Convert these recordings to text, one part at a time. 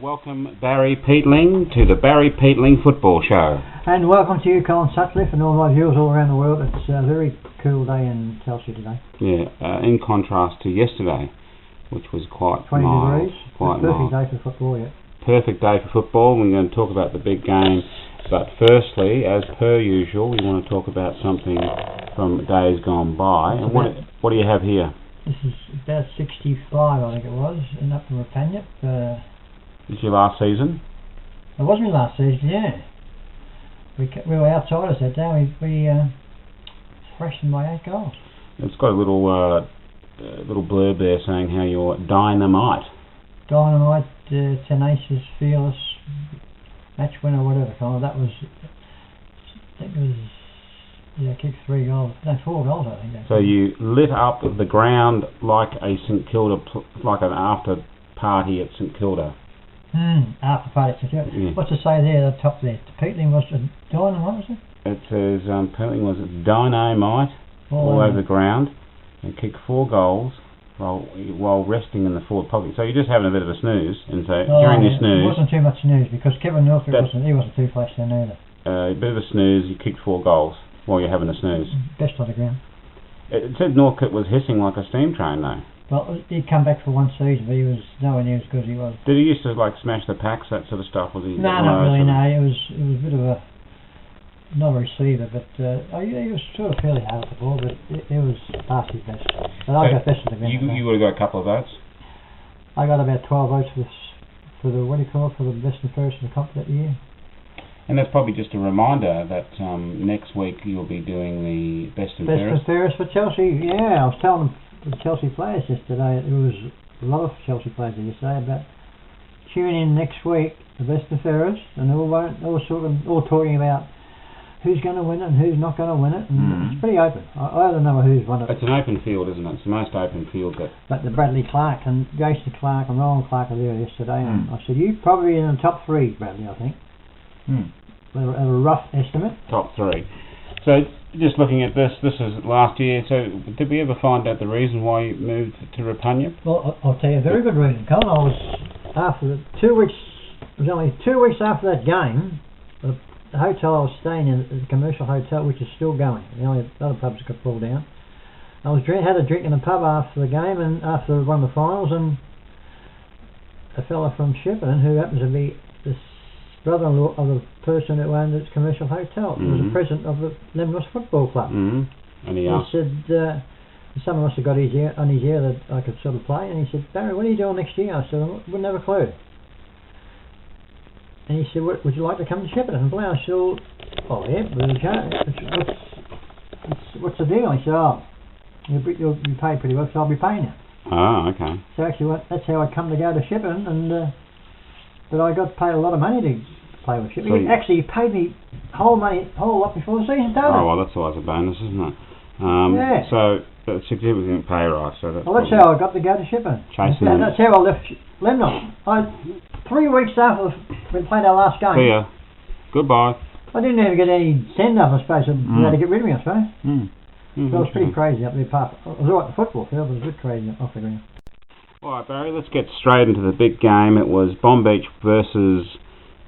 Welcome Barry Peatling to the Barry Peatling Football Show. And welcome to you, Colin Sutcliffe, and all my viewers all around the world. It's a very cool day in Chelsea today. Yeah, in contrast to yesterday, which was quite 20 mild. degrees. Quite perfect mild. day for football, yeah. Perfect day for football. We're going to talk about the big game. But firstly, as per usual, we want to talk about something from days gone by. And what do you have here? This is about 65, I think it was, in up in Rapagna. This is your last season? It was my last season, yeah. We were outsiders that day. We thrashed them by 8 goals. It's got a little blurb there saying how you're dynamite. Dynamite, tenacious, fearless, match winner, whatever kind of. That was, I think it was, yeah, kicked 3 goals. No, 4 goals, I think. So you lit up the ground like a St Kilda, like an after party at St Kilda. After party. Yeah. What's to say there at the top there? Peatling was a dynamite, was it? It says Peatling was dynamite all over the ground and kicked 4 goals while resting in the forward pocket. So you're just having a bit of a snooze, and so during your snooze, it wasn't too much snooze because Kevin Northcote wasn't too flashy then either. A bit of a snooze. You kicked 4 goals while you're having a snooze. Best on the ground. It said Northcote was hissing like a steam train though. Well, he'd come back for one season, but he was nowhere near as good as he was. Did he used to like smash the packs, that sort of stuff? Was he? No, not really. No, it was a bit of a not a receiver, but he was sort of fairly hard at the ball, but it was past his best. But I got best of the ground. You would have got a couple of votes. I got about 12 votes for the what do you call it, for the best and fairest in the comp that year. And that's probably just a reminder that next week you'll be doing the best and fairest. Best and fairest for Chelsea. Yeah, I was telling them. The Chelsea players yesterday, there was a lot of Chelsea players yesterday about tuning in next week, the best and fairest, and all talking about who's going to win it and who's not going to win it, and it's pretty open. I don't know who's won it. It's an open field, isn't it? It's the most open field that. But the Bradley Clark and Jason Clark and Roland Clark were there yesterday, and I said you probably in the top 3, Bradley, I think. They were a rough estimate. Top 3. So just looking at this is last year. So did we ever find out the reason why you moved to Rapagna? Well, I'll tell you a very good reason, Colin. I was after 2 weeks. It was only 2 weeks after that game. The hotel I was staying in, the commercial hotel, which is still going. The only other pubs got pulled down. I had a drink in a pub after the game and after one of the finals, and a fella from Shepparton who happens to be this brother-in-law of the person who owned this commercial hotel. He was the president of the Lemnos Football Club. And he said, someone must have got on his ear that I could sort of play, and he said, Barry, what are you doing next year? I said, I wouldn't have a clue. And he said, would you like to come to Shepparton and play? I said, oh yeah, what's the deal? He said, you'll be paid pretty well, so I'll be paying you. Oh, okay. So actually that's how I come to go to Shepparton, and but I got paid a lot of money to play with Shepparton. So he paid me whole lot before the season started. Oh, well, that's always a bonus, isn't it? Yeah. So that's a significant pay rise. So that's how I got to go to Shepparton. That's how I left Lemnos. 3 weeks after we played our last game. See ya. Goodbye. I didn't even get any send-off, I suppose. They had to get rid of me, I suppose. So it was pretty crazy up there. It was all right, the football field, but it was a bit crazy off the ground. Alright, Barry, let's get straight into the big game. It was Bombeach versus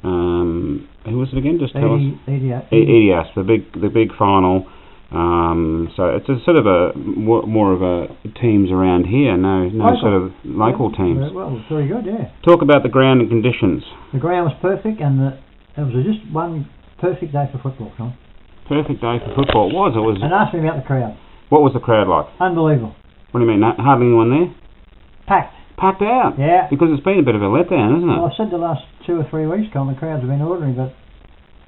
who was it again? Just tell us. Asp, the big final. So it's a sort of more of a teams around here, no sort of local teams. Well, very good, yeah. Talk about the ground and conditions. The ground was perfect, and it was just one perfect day for football, Tom. Perfect day for football. It was. And ask me about the crowd. What was the crowd like? Unbelievable. What do you mean? Hardly anyone there? Packed out? Yeah. Because it's been a bit of a letdown, isn't it? Well, I've said the last 2 or 3 weeks, Colin, the crowds have been ordinary, but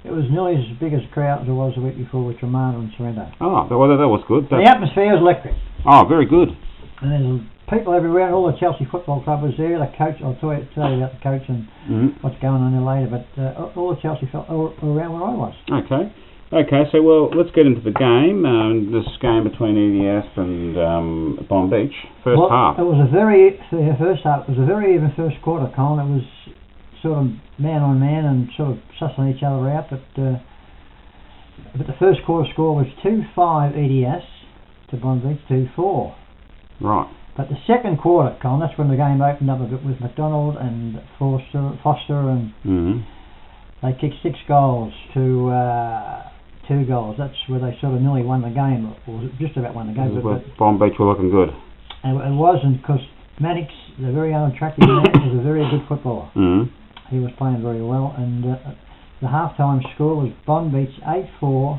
it was nearly as big as a crowd as it was the week before with Romano and Sorrento. Oh, well, that was good. The atmosphere was electric. Oh, very good. And there's people everywhere, and all the Chelsea Football Club was there. The coach, I'll tell you about the coach and what's going on there later, but all the Chelsea felt all around where I was. Okay, so let's get into the game. This game between EDS and Bomb Beach, first half. It was first half. It was a very even first quarter, Colin. It was sort of man on man and sort of sussing each other out, but the first quarter score was 2-5 EDS to Bomb Beach 2-4. Right. But the second quarter, Colin, that's when the game opened up a bit with McDonald and Foster and they kicked 6 goals to 2 goals. That's where they sort of nearly won the game, or just about won the game. But Bomb Beach were looking good. And it wasn't, because Mannix, the very unattractive man, was a very good footballer. He was playing very well, and the half-time score was Bomb Beach 8-4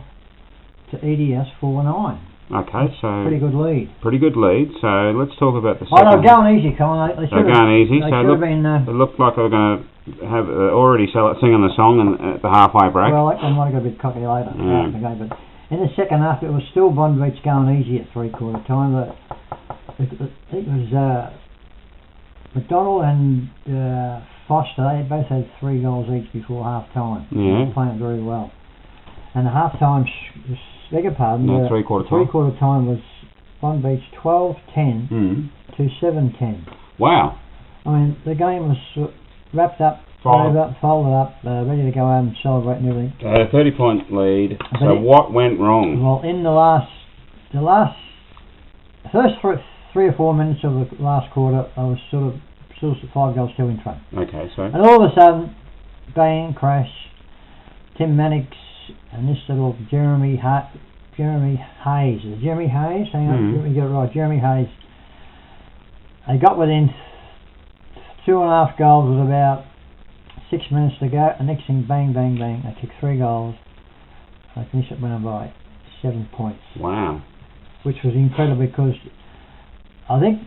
to EDS 4-9. Okay, so pretty good lead. So let's talk about the second. Oh, they're going easy, Colin. They're going easy. They so it looked like they were going to have already singing the song at the halfway break. Well, they might have got a bit cocky later in the game, but in the second half it was still Bomb Beach going easy at three-quarter time. It was McDonald and Foster. They both had 3 goals each before half-time. They were playing very well. And the half-time, three-quarter time was Bomb Beach 12-10 to 7-10. Wow. I mean, the game was wrapped up, folded up, ready to go home and celebrate and everything. So a 30-point lead. So what went wrong? Well, in the first 3 or 4 minutes of the last quarter, I was sort of still 5 goals still in front. Okay, so. And all of a sudden, bang, crash, Tim Mannix and this little Jeremy Hayes. Is it Jeremy Hayes? Hang on, let me get it right. Jeremy Hayes. They got within 2.5 goals with about 6 minutes to go. And next thing, bang, bang, bang. They kicked 3 goals. They finished it winning by 7 points. Wow. Which was incredible, because I think,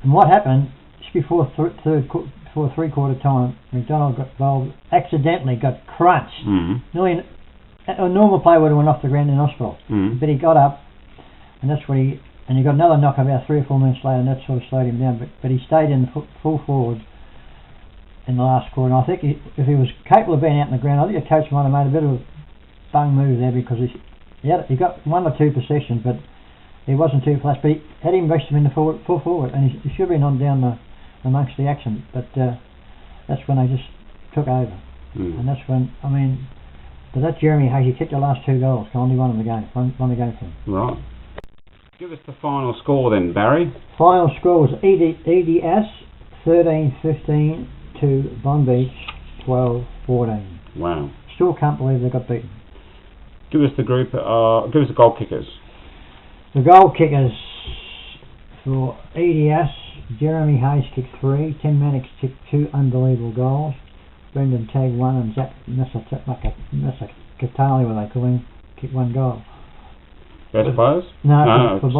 and what happened just before three-quarter time, McDonald got bowled, accidentally got crunched. Nearly a normal player would have went off the ground in hospital, but he got up, and that's when he got another knock about 3 or 4 minutes later, and that sort of slowed him down. But he stayed in full forward in the last quarter. And I think if he was capable of being out on the ground, I think the coach might have made a bit of a bung move there, because he got 1 or 2 possessions, but he wasn't too flash. But he had him rested him in the full forward, and he should have been on down amongst the action. But that's when they just took over, and that's when But that Jeremy Hayes, he kicked the last 2 goals. He won the game. Won the game for him. Right. Give us the final score then, Barry. Final score was EDS 13-15 to Bomb Beach 12-14. Wow. Still can't believe they got beaten. Give us the group. Give us the goal kickers. The goal kickers for EDS: Jeremy Hayes kicked 3. Tim Mannix kicked 2 unbelievable goals. Brendan tagged 1, and Zach Katali, what they call him, kicked 1 goal. Best players? No, for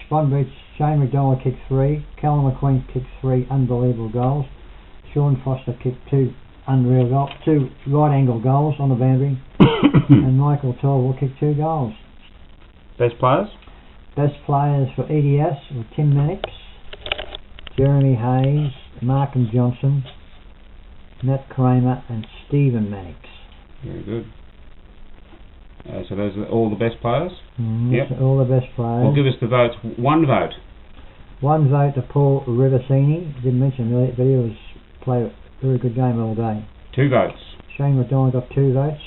Bomb Beach, Shane McDonald kicked 3, Callum McQueen kicked 3 unbelievable goals, Sean Foster kicked 2 unreal goals, 2 right-angle goals on the boundary, and Michael Torval kicked 2 goals. Best players? Best players for EDS were Tim Mannix, Jeremy Hayes, Markham Johnson, Matt Kramer and Stephen Mannix. Very good. So those are all the best players? Yep. All the best players. Well, give us the votes. 1 vote. 1 vote to Paul Rivasini. Didn't mention him, but he played a very good game all day. 2 votes. Shane McDonald got 2 votes.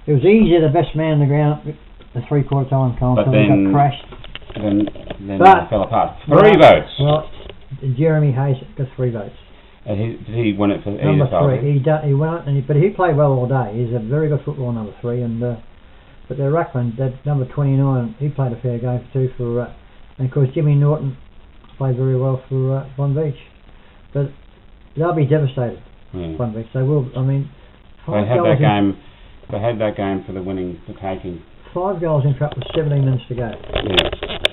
It was easier the best man on the ground the three-quarter time but until he got crashed. Then it fell apart. 3 votes. Well, Jeremy Hayes got 3 votes. And did he win it for number 3? He won it, but he played well all day. He's a very good footballer, number 3. And but their ruckman, that number 29, he played a fair game too for. And of course Jimmy Norton played very well for Bomb Beach. But they'll be devastated. Bomb Beach. They will. I mean, they had that game. They had that game for the winning, the taking. 5 goals in front with 17 minutes to go. Yeah.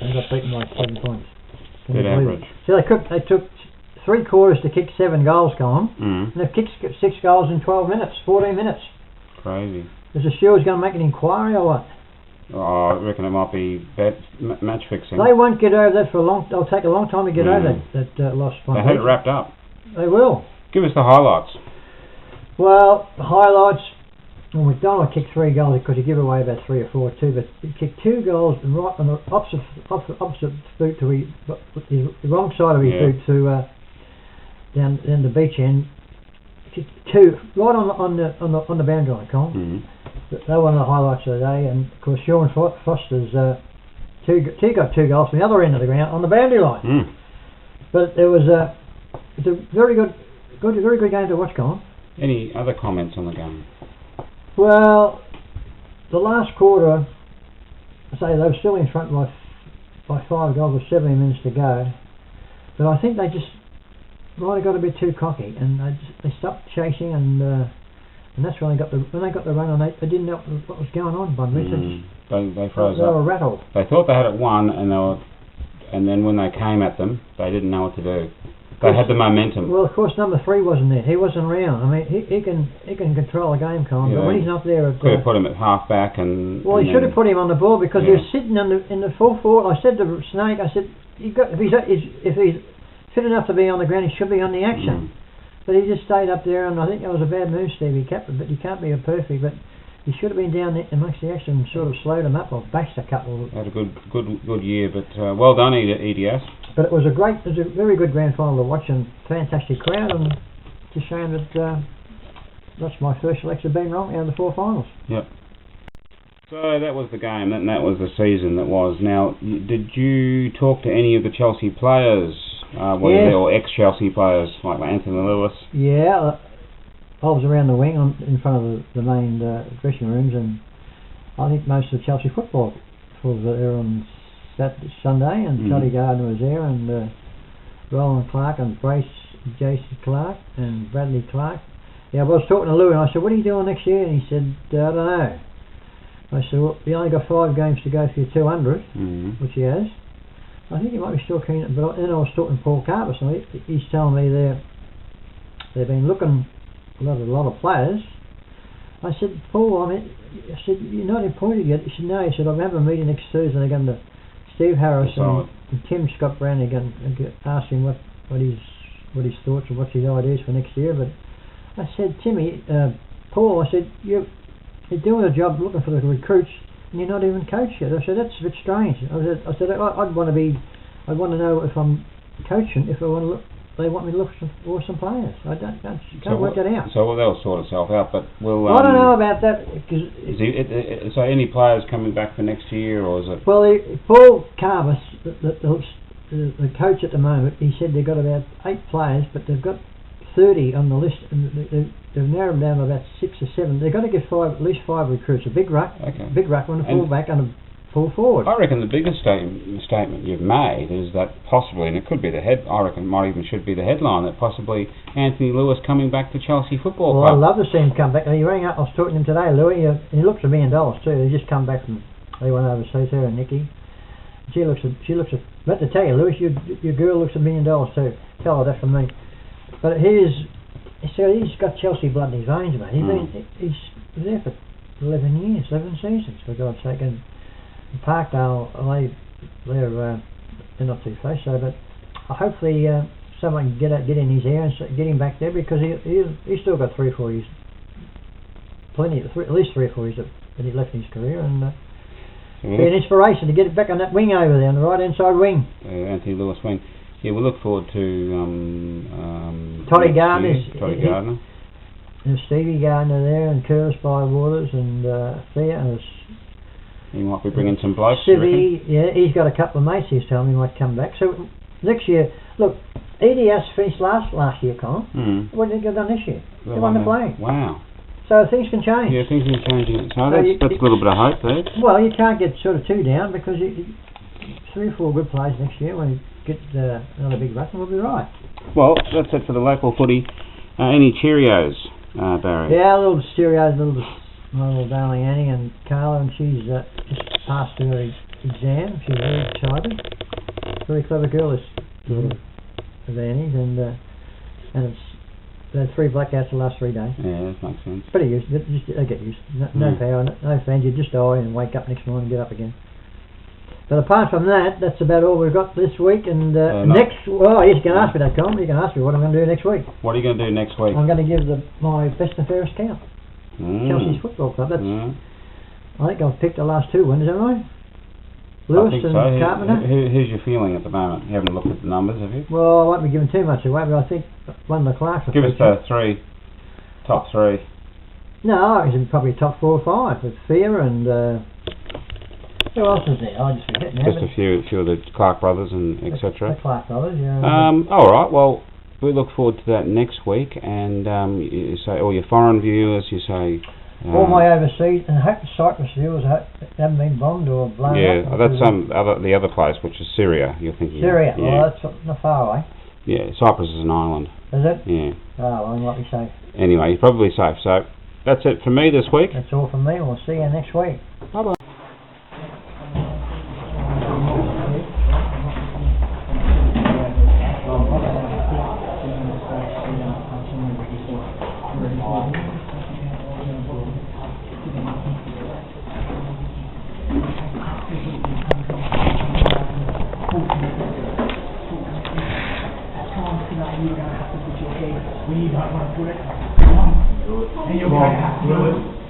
And got beaten by 7 points. Good average. So they took 3 quarters to kick 7 goals, Colin, and they've kicked 6 goals in 12 minutes, 14 minutes. Crazy. Is the stewards going to make an inquiry or what? Oh, I reckon it might be match fixing. They won't get over that for a long. It'll take a long time to get over that loss. They had it wrapped up. They will. Give us the highlights. Well, the highlights. Well, McDonald kicked 3 goals because he gave away about 3 or 4 too, but he kicked 2 goals right on the opposite boot to the wrong side of his boot to down the beach end. Kicked 2 right on the boundary line, Colin. They were one of the highlights of the day, and of course Sean Foster's he got 2 goals from the other end of the ground on the boundary line. But it was it's a very good game to watch, Colin. Any other comments on the game? Well, the last quarter, I say they were still in front by 5 goals with 17 minutes to go, but I think they just might have got a bit too cocky, and they stopped chasing, and that's when they got the run on. They didn't know what was going on. They froze up. They were rattled. They thought they had it won, and then when they came at them, they didn't know what to do. They had the momentum. Well, of course, number 3 wasn't there. He wasn't around. I mean, he can control a game, Colin, but when he's not there, could have put him at half back and. Well, he should have put him on the ball because he was sitting in the full forward. I said to Snake, I said, if he's fit enough to be on the ground, he should be on the action. But he just stayed up there, and I think that was a bad move, Steve. But you can't be a perfect, but he should have been down there amongst the action and sort of slowed him up or bashed a couple. Had a good year, but well done, EDS. But it was a very good grand final to watch, and fantastic crowd, and it's a shame that that's my first selection being wrong out of the 4 finals. Yep. So that was the game, and that was the season that was. Now, did you talk to any of the Chelsea players, or ex-Chelsea players like Anthony Lewis? Yeah, I was around the wing in front of the main dressing rooms, and I think most of the Chelsea football was there on Sunday, and Toddy Gardner was there, and Roland Clark, and Jason Clark, and Bradley Clark. Yeah, I was talking to Lou, and I said, "What are you doing next year?" And he said, "I don't know." I said, "Well, you only got 5 games to go for your 200, which he has. I think he might be still keen." But then I was talking to Paul Carpus, and he's telling me they've been looking a lot of players. I said, "Paul, I said, you're not appointed yet." He said, "No." He said, "I'll have a meeting next Thursday. They're going to Steve Harris and Tim Scott Brown. They're going to ask him what his thoughts and what's his ideas for next year." But I said, "Timmy, Paul," I said, you're doing a job looking for the recruits, and you're not even coached yet." I said, "That's a bit strange." I said, I'd want to know if I'm coaching, if they want me to look for some players. I can't work that out. So that'll sort itself out, but we'll. I don't know about that. So any players coming back for next year, or is it? Well, Paul Carvis, the coach at the moment, he said they've got about 8 players, but they've got 30 on the list, and they've narrowed them down to about 6 or 7. They've got to get at least 5 recruits: a big ruck, one, a full-back, and a full forward. I reckon the biggest statement you've made is that possibly, and it could be I reckon it might even should be the headline, that possibly Anthony Lewis coming back to Chelsea Football Club. Well, I'd love to see him come back. He rang up, I was talking to him today, Louis, he looks $1 million too. He just come back from, they went overseas, her and Nikki. She looks but to tell you, Louis, your girl looks $1 million too. Tell her that from me. But he's got Chelsea blood in his veins, mate. He's there for 11 seasons, for God's sake. And Parkdale, they're not too fast, but hopefully someone can get in his ear and get him back there, because he's still got 3 or 4 years, at least 3 or 4 years that he left in his career, and be an inspiration to get it back on that wing over there, on the right hand side wing. Anthony Lewis wing. Yeah, we'll look forward to Toddy Gardner. There's Stevie Gardner there, and Curtis Bywaters, and Thea. He might be bringing some blokes. Civvy, yeah, he's got a couple of mates he's telling me might come back. So next year, look, EDS finished last year, Colin. What did they get done this year? They won the flag. Wow. So things can change. Yeah, things can change. So that's a little bit of hope there. Well, you can't get sort of 2 down, because 3 or 4 good players next year, when you get another big ruck, and we'll be right. Well, that's it for the local footy. Any Cheerios, Barry? Yeah, little Cheerios, my little darling Annie and Carla, and she's just passed her exam. She's very excited. Very clever girl, this daughter of Annie's, and it's had 3 blackouts the last 3 days. Yeah, that makes sense. Pretty used. They get used. No power, no fans. You just die and wake up next morning and get up again. But apart from that, that's about all we've got this week. And next, well, yes, you can ask me that, Colin. You can ask me what I'm going to do next week. What are you going to do next week? I'm going to give my best and fairest count. Chelsea's Football Club. That's. I think I've picked the last 2 winners, haven't I? Lewis and so. Carpenter. Who's your feeling at the moment? You haven't looked at the numbers, have you? Well, I won't be giving too much away, but I think one of the Clarks. Give us the top 3. No, it's probably top 4 or 5 with Fear and who else is there? I just forget now. Just a few of the Clark brothers and etc. The Clark brothers, yeah. All right. Well, we look forward to that next week, and you say all your foreign viewers. You say. All my overseas, and I hope the Cyprus viewers haven't been bombed or blown up. Yeah, that's the other place, which is Syria. You're thinking. Syria. Yeah. Well, that's not far away. Yeah, Cyprus is an island. Is it? Yeah. Oh, well, I might be safe. Anyway, you're probably safe. So that's it from me this week. That's all from me. We'll see you next week. Bye bye.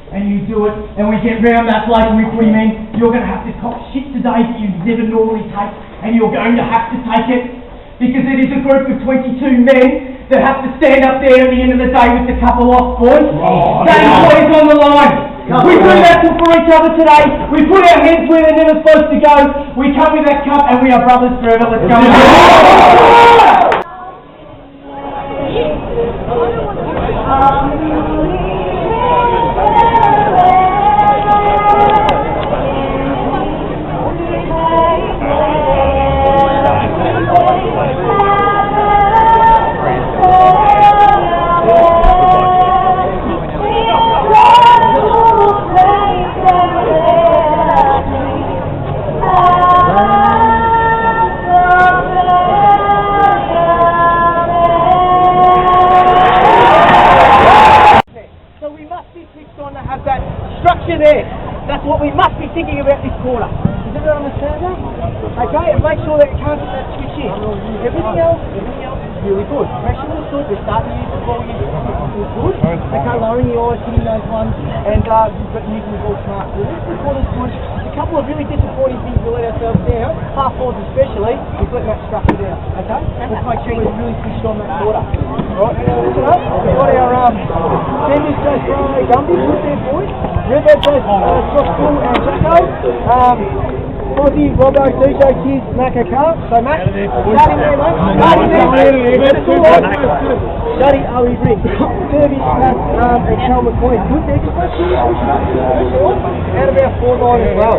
And you do it, and we get round that bloke and we put him in. You're going to have to cop shit today that you never normally take, and you're going to have to take it, because it is a group of 22 men that have to stand up there at the end of the day with the cup aloft, boys. Game boys on the line. We do that for each other today. We put our heads where they're never supposed to go. We come with that cup and we are brothers forever. Let's go. That's what we must be thinking about this quarter. Does everyone understand that? Okay, and make sure that you can't get that switch in. Everything else is really good. Pressure on the foot, we're starting to use the ball, is good. Okay, lowering the eyes, hitting those ones, and but using the ball smart. So this quarter's good. There's a couple of really disappointing things we let ourselves down, half forwards especially, we've let that structure down. Okay? Let's make sure we're really switched on that quarter. Alright, listen up. We've got our Sanders goes for Gumby, good there, boys. River goes Crosspool and Jacko. Aussie, Robbo, DJ, Kids, Macca, Carl. So Matt, start in there, mate. Start in there. That's all right. Shuddy, Ali, Rick. Service, Matt, and Cal McCoy. Good there. Just let's see. Out of our 4-9 as well.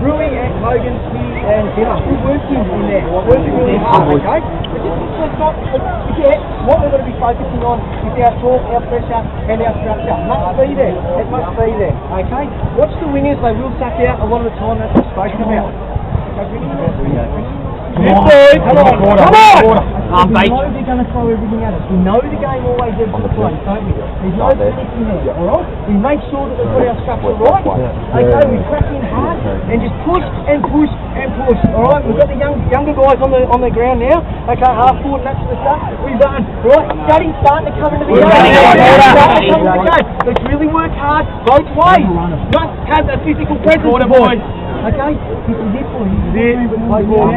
Brewing and Hogan, Steve and Dinner. Good work in there. Working really hard, okay? But just let's not forget what we're going to be focusing on is our talk, our pressure, and our structure. Must be there. It must be there, okay? Watch the wingers. They will suck out a lot of the time that's spoken about. Come on! We know they're going to throw everything at us. We know the game always ebbs and flows, don't we? There's no predicting there, alright? We make sure that we've got our structure right. Okay, we crack in hard and just push and push and push. Alright, we've got the younger guys on the ground now. Okay, half forward, that's the stuff. We run. Right, Scuddy's starting to come into the game. Let's really work hard both ways. Must have a physical presence, boys. Okay, this is it for you. You can make sure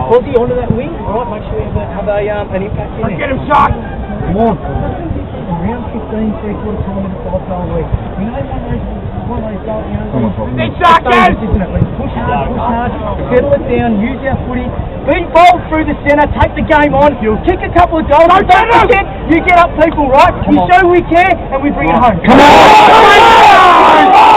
Aussie onto that wing. Alright, make sure you have an impact in there. Let's get him shot! Come on. Round 15, 3/4 time in a 5-goal week. You know one of those goals, you know, it's shot, guys! Push hard, settle it down, use our footy, be bold through the centre, take the game on, kick a couple of goals, don't forget, you get up people, right? You show we care, and we bring it home. Come on!